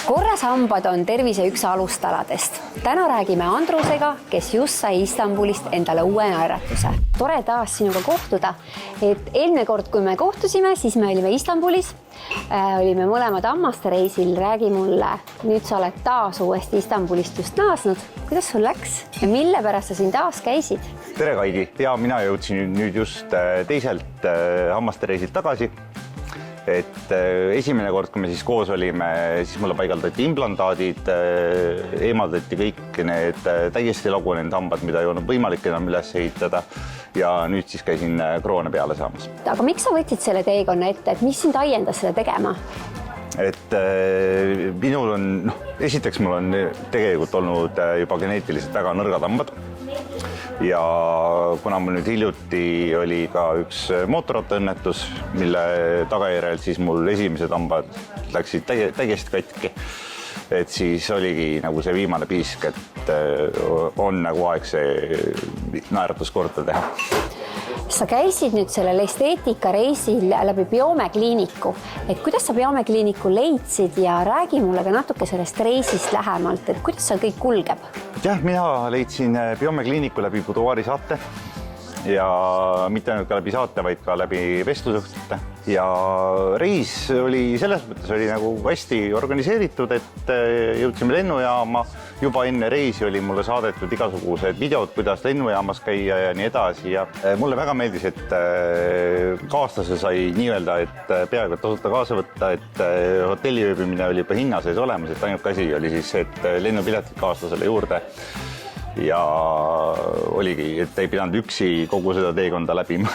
Korrashambad on tervise üks alustaladest. Täna räägime Andrusega, kes just sai Istanbulist endale uue naeratuse. Tore taas sinuga kohtuda. Eelmine kord, kui me kohtusime, siis me olime Istanbulis. Olime mõlemad hammastereisil. Räägi mulle, nüüd sa oled taas uuesti Istanbulist just naasnud. Kuidas sul läks ja mille pärast sa siin taas käisid? Tere Kaidi! Ja mina jõudsin nüüd just teiselt hammastereisilt tagasi. Esimene kord, kui me siis koos olime, siis mulle paigaldati implantaadid, eemaldati kõik need täiesti lagunenud hambad, mida ei olnud võimalik enam üles ehitada ja nüüd siis käisin kroone peale saamas. Aga miks sa võtsid selle teekonna ette, et mis sind aiendas seda tegema? Minul on, esiteks mul on tegelikult olnud juba geneetiliselt väga nõrgad hambad. Ja kuna mul nüüd hiljuti oli ka üks mootorrattaõnnetus, mille tagajärjel siis mul esimesed hambad läksid täiesti katki, siis oligi nagu see viimane piisk, et on nagu aeg see naeratus korda teha. Sa käisid nüüd sellel esteetikareisil läbi Biome kliiniku. Kuidas sa Biome kliiniku leidsid ja räägi mulle ka natuke sellest reisist lähemalt, et kuidas seal kõik kulgeb? Jah, mina leidsin Biome kliiniku läbi Buduari saate ja mitte ainult ka läbi saate, vaid ka läbi vestlusõhtute. Ja reis oli selles mõttes oli nagu hästi organiseeritud, et jõudsime lennujaama. Juba enne reisi oli mulle saadetud igasugused videod, kuidas lennujaamas käia ja nii edasi. Ja mulle väga meeldis, et kaaslase sai nii-öelda, et peaaegu tasuta kaasa võtta, et hotelliööbimine oli juba hinna sees olemas, et ainuke asi oli siis, et lennupiletid kaaslasele juurde. Ja oligi, et ei pidanud üksi kogu seda teekonda läbima.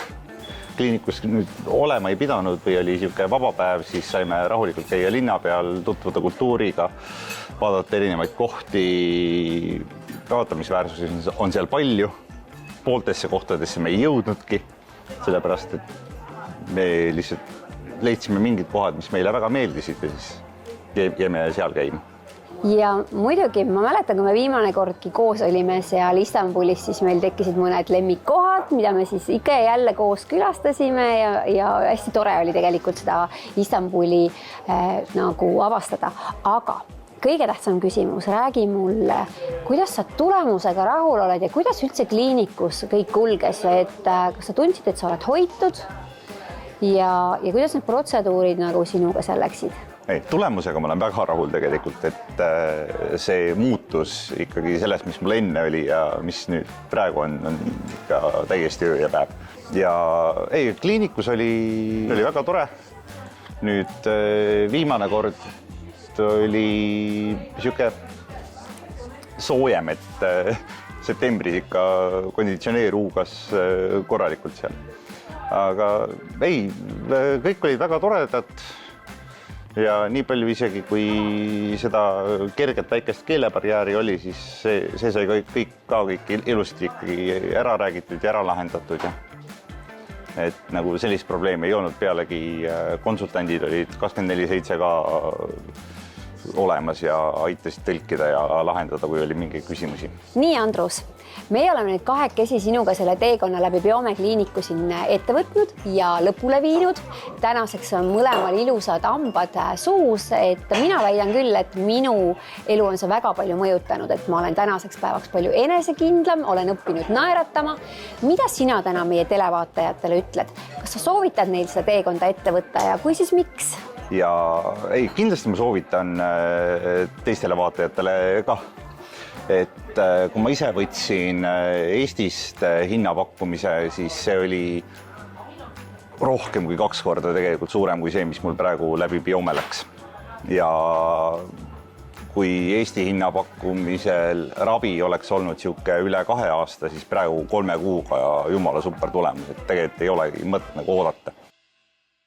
Kliinikus nüüd olema ei pidanud või oli siuke vaba päev, siis saime rahulikult käia linna peal, tutvuda kultuuriga, vaadata erinevaid kohti. Vaatamisväärsusi on seal palju. Pooltesse kohtadesse me ei jõudnudki, sellepärast, et me lihtsalt leidsime mingid kohad, mis meile väga meeldisid ja siis jäime seal käima. Ja muidugi, ma mäletan, kui me viimane kordki koos olime seal Istanbulis, siis meil tekkisid mõned lemmikkohad, mida me siis ikka ja jälle koos külastasime ja hästi tore oli tegelikult seda Istanbuli nagu avastada. Aga kõige tähtsam küsimus, räägi mulle, kuidas sa tulemusega rahul oled ja kuidas üldse kliinikus kõik kulges, kas sa tundsid, et sa oled hoitud ja kuidas need protseduurid nagu sinuga seal läksid? Tulemusega ma olen väga rahul tegelikult, et see muutus ikkagi sellest, mis mul enne oli ja mis nüüd praegu on ikka täiesti öö ja päev. Ja kliinikus oli väga tore. Nüüd viimane kord oli siuke soojem, et septembris ikka konditsioneer huugas korralikult seal. Aga kõik olid väga toredad. Ja nii palju isegi, kui seda kerget väikest keelebarjääri oli, siis see sai kõik ilusti ikkagi ära räägitud ja ära lahendatud. Et nagu sellist probleemi ei olnud, pealegi konsultandid olid 24/7 ka olemas ja aitasid tõlkida ja lahendada, kui oli mingeid küsimusi. Nii, Andrus, meie oleme nüüd kahekesi sinuga selle teekonna läbi Biome kliiniku siin ette võtnud ja lõpule viinud. Tänaseks on mõlemal ilusad hambad suus, et mina väidan küll, et minu elu on see väga palju mõjutanud, et ma olen tänaseks päevaks palju enesekindlam, olen õppinud naeratama. Mida sina täna meie televaatajatele ütled? Kas sa soovitad neil seda teekonda ette võtta ja kui siis miks? Ja kindlasti ma soovitan teistele vaatajatele ka, et kui ma ise võtsin Eestist hinnapakkumise, siis see oli rohkem kui 2 korda tegelikult suurem kui see, mis mul praegu läbi Biome läks. Ja kui Eesti hinnapakkumisel ravi oleks olnud siuke üle 2 aasta, siis praegu 3 kuuga ja jumala super tulemus, et tegelikult ei olegi mõtet nagu oodata.